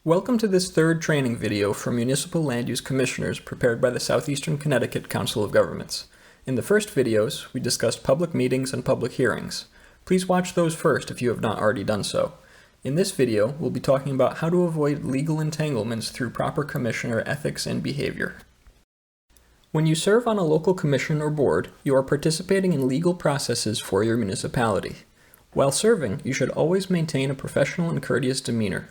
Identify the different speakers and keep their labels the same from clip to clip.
Speaker 1: Welcome to this third training video for Municipal Land Use Commissioners prepared by the Southeastern Connecticut Council of Governments. In the first videos, we discussed public meetings and public hearings. Please watch those first if you have not already done so. In this video, we'll be talking about how to avoid legal entanglements through proper commissioner ethics and behavior. When you serve on a local commission or board, you are participating in legal processes for your municipality. While serving, you should always maintain a professional and courteous demeanor.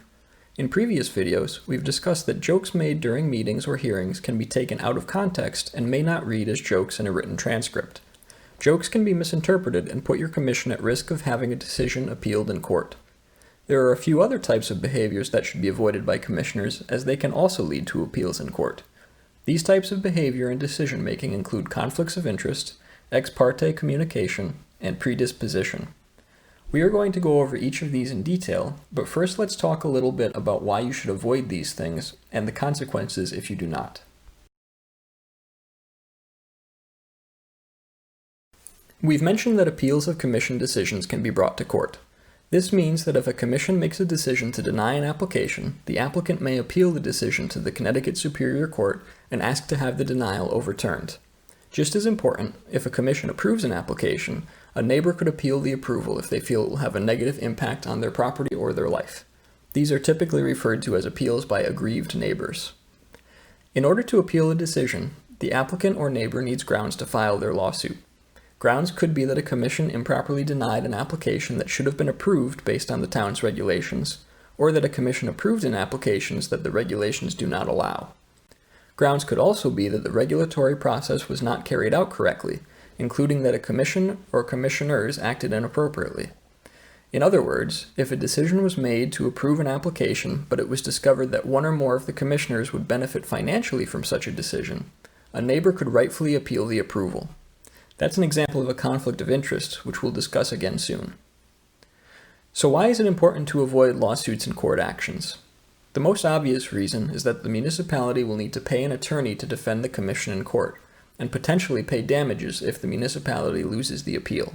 Speaker 1: In previous videos, we've discussed that jokes made during meetings or hearings can be taken out of context and may not read as jokes in a written transcript. Jokes can be misinterpreted and put your commission at risk of having a decision appealed in court. There are a few other types of behaviors that should be avoided by commissioners, as they can also lead to appeals in court. These types of behavior and decision-making include conflicts of interest, ex parte communication, and predisposition. We are going to go over each of these in detail, but first let's talk a little bit about why you should avoid these things and the consequences if you do not. We've mentioned that appeals of commission decisions can be brought to court. This means that if a commission makes a decision to deny an application, the applicant may appeal the decision to the Connecticut Superior Court and ask to have the denial overturned. Just as important, if a commission approves an application, a neighbor could appeal the approval if they feel it will have a negative impact on their property or their life. These are typically referred to as appeals by aggrieved neighbors. In order to appeal a decision, the applicant or neighbor needs grounds to file their lawsuit. Grounds could be that a commission improperly denied an application that should have been approved based on the town's regulations, or that a commission approved an application that the regulations do not allow. Grounds could also be that the regulatory process was not carried out correctly, including that a commission or commissioners acted inappropriately. In other words, if a decision was made to approve an application, but it was discovered that one or more of the commissioners would benefit financially from such a decision, a neighbor could rightfully appeal the approval. That's an example of a conflict of interest, which we'll discuss again soon. So why is it important to avoid lawsuits and court actions? The most obvious reason is that the municipality will need to pay an attorney to defend the commission in court, and potentially pay damages if the municipality loses the appeal.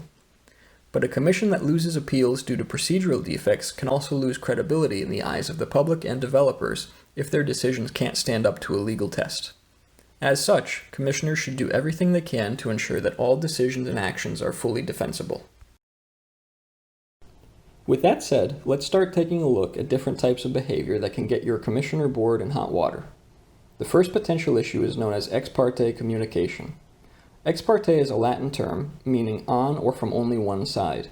Speaker 1: But a commission that loses appeals due to procedural defects can also lose credibility in the eyes of the public and developers if their decisions can't stand up to a legal test. As such, commissioners should do everything they can to ensure that all decisions and actions are fully defensible. With that said, let's start taking a look at different types of behavior that can get your commissioner board in hot water. The first potential issue is known as ex parte communication. Ex parte is a Latin term meaning on or from only one side.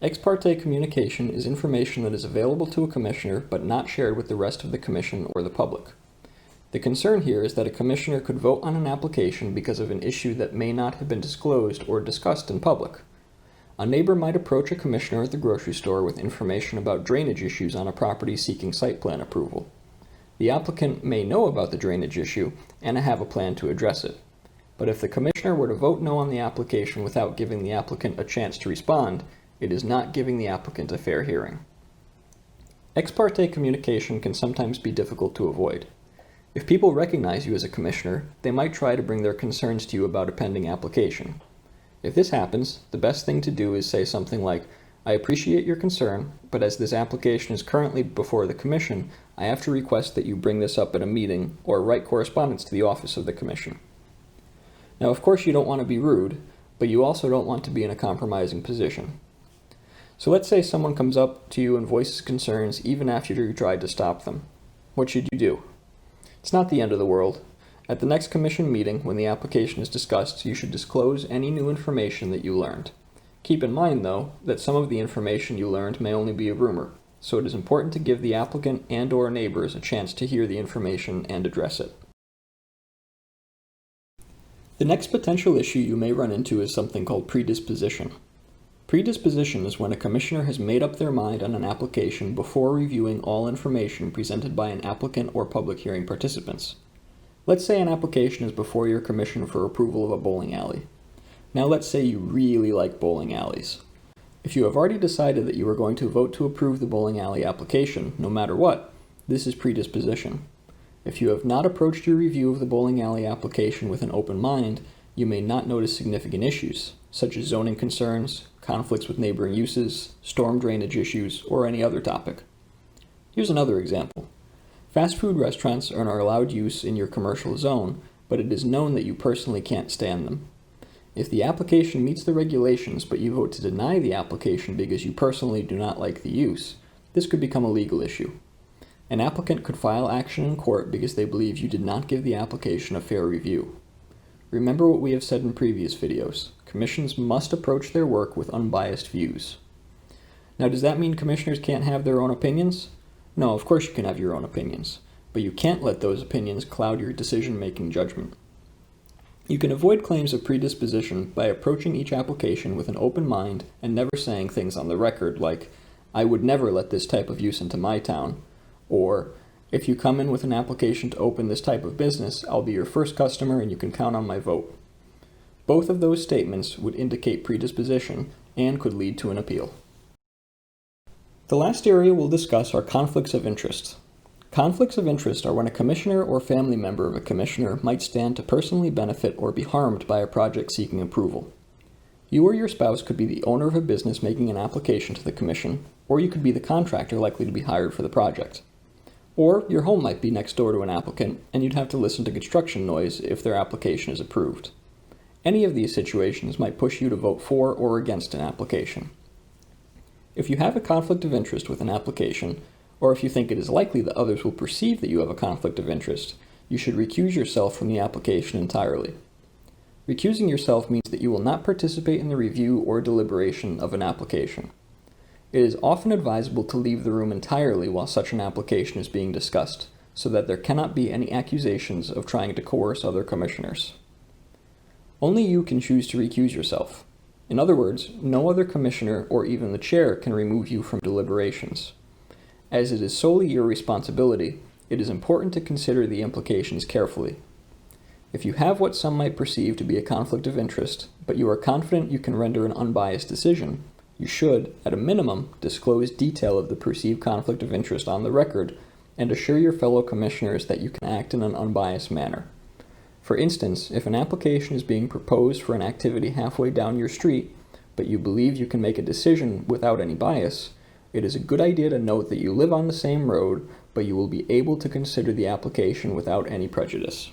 Speaker 1: Ex parte communication is information that is available to a commissioner but not shared with the rest of the commission or the public. The concern here is that a commissioner could vote on an application because of an issue that may not have been disclosed or discussed in public. A neighbor might approach a commissioner at the grocery store with information about drainage issues on a property seeking site plan approval. The applicant may know about the drainage issue and have a plan to address it. But if the commissioner were to vote no on the application without giving the applicant a chance to respond, it is not giving the applicant a fair hearing. Ex parte communication can sometimes be difficult to avoid. If people recognize you as a commissioner, they might try to bring their concerns to you about a pending application. If this happens, the best thing to do is say something like, "I appreciate your concern, but as this application is currently before the commission, I have to request that you bring this up at a meeting or write correspondence to the office of the commission." Now, of course, you don't want to be rude, but you also don't want to be in a compromising position. So let's say someone comes up to you and voices concerns even after you tried to stop them. What should you do? It's not the end of the world. At the next commission meeting, when the application is discussed, you should disclose any new information that you learned. Keep in mind, though, that some of the information you learned may only be a rumor, so it is important to give the applicant and/or neighbors a chance to hear the information and address it. The next potential issue you may run into is something called predisposition. Predisposition is when a commissioner has made up their mind on an application before reviewing all information presented by an applicant or public hearing participants. Let's say an application is before your commission for approval of a bowling alley. Now let's say you really like bowling alleys. If you have already decided that you are going to vote to approve the bowling alley application, no matter what, this is predisposition. If you have not approached your review of the bowling alley application with an open mind, you may not notice significant issues, such as zoning concerns, conflicts with neighboring uses, storm drainage issues, or any other topic. Here's another example. Fast food restaurants are allowed use in your commercial zone, but it is known that you personally can't stand them. If the application meets the regulations, but you vote to deny the application because you personally do not like the use, this could become a legal issue. An applicant could file action in court because they believe you did not give the application a fair review. Remember what we have said in previous videos. Commissions must approach their work with unbiased views. Now, does that mean commissioners can't have their own opinions? No, of course you can have your own opinions, but you can't let those opinions cloud your decision-making judgment. You can avoid claims of predisposition by approaching each application with an open mind and never saying things on the record like, "I would never let this type of use into my town," or, "If you come in with an application to open this type of business, I'll be your first customer and you can count on my vote." Both of those statements would indicate predisposition and could lead to an appeal. The last area we'll discuss are conflicts of interest. Conflicts of interest are when a commissioner or family member of a commissioner might stand to personally benefit or be harmed by a project seeking approval. You or your spouse could be the owner of a business making an application to the commission, or you could be the contractor likely to be hired for the project. Or your home might be next door to an applicant, and you'd have to listen to construction noise if their application is approved. Any of these situations might push you to vote for or against an application. If you have a conflict of interest with an application, or if you think it is likely that others will perceive that you have a conflict of interest, you should recuse yourself from the application entirely. Recusing yourself means that you will not participate in the review or deliberation of an application. It is often advisable to leave the room entirely while such an application is being discussed, so that there cannot be any accusations of trying to coerce other commissioners. Only you can choose to recuse yourself. In other words, no other commissioner or even the chair can remove you from deliberations. As it is solely your responsibility, it is important to consider the implications carefully. If you have what some might perceive to be a conflict of interest, but you are confident you can render an unbiased decision, you should, at a minimum, disclose detail of the perceived conflict of interest on the record and assure your fellow commissioners that you can act in an unbiased manner. For instance, if an application is being proposed for an activity halfway down your street, but you believe you can make a decision without any bias, it is a good idea to note that you live on the same road, but you will be able to consider the application without any prejudice.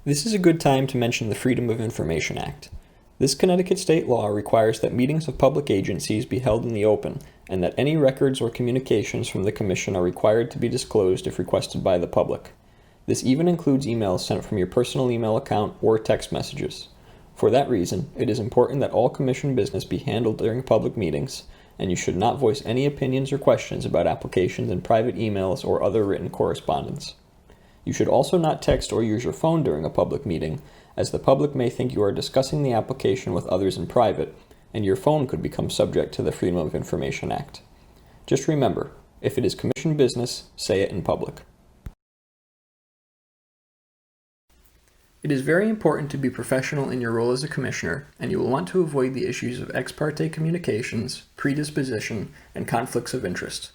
Speaker 1: This is a good time to mention the Freedom of Information Act. This Connecticut state law requires that meetings of public agencies be held in the open, and that any records or communications from the Commission are required to be disclosed if requested by the public. This even includes emails sent from your personal email account or text messages. For that reason, it is important that all Commission business be handled during public meetings, and you should not voice any opinions or questions about applications in private emails or other written correspondence. You should also not text or use your phone during a public meeting, as the public may think you are discussing the application with others in private, and your phone could become subject to the Freedom of Information Act. Just remember, if it is Commission business, say it in public. It is very important to be professional in your role as a commissioner, and you will want to avoid the issues of ex parte communications, predisposition, and conflicts of interest.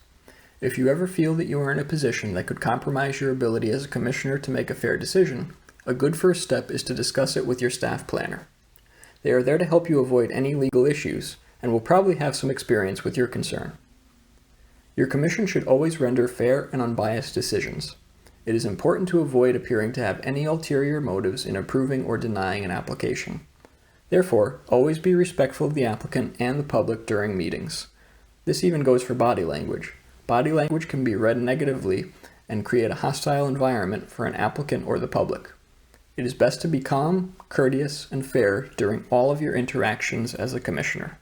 Speaker 1: If you ever feel that you are in a position that could compromise your ability as a commissioner to make a fair decision, a good first step is to discuss it with your staff planner. They are there to help you avoid any legal issues, and will probably have some experience with your concern. Your commission should always render fair and unbiased decisions. It is important to avoid appearing to have any ulterior motives in approving or denying an application. Therefore, always be respectful of the applicant and the public during meetings. This even goes for body language. Body language can be read negatively and create a hostile environment for an applicant or the public. It is best to be calm, courteous, and fair during all of your interactions as a commissioner.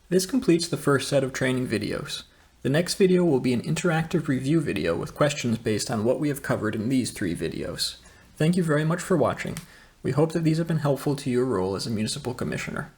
Speaker 1: This completes the first set of training videos. The next video will be an interactive review video with questions based on what we have covered in these 3 videos. Thank you very much for watching. We hope that these have been helpful to your role as a municipal commissioner.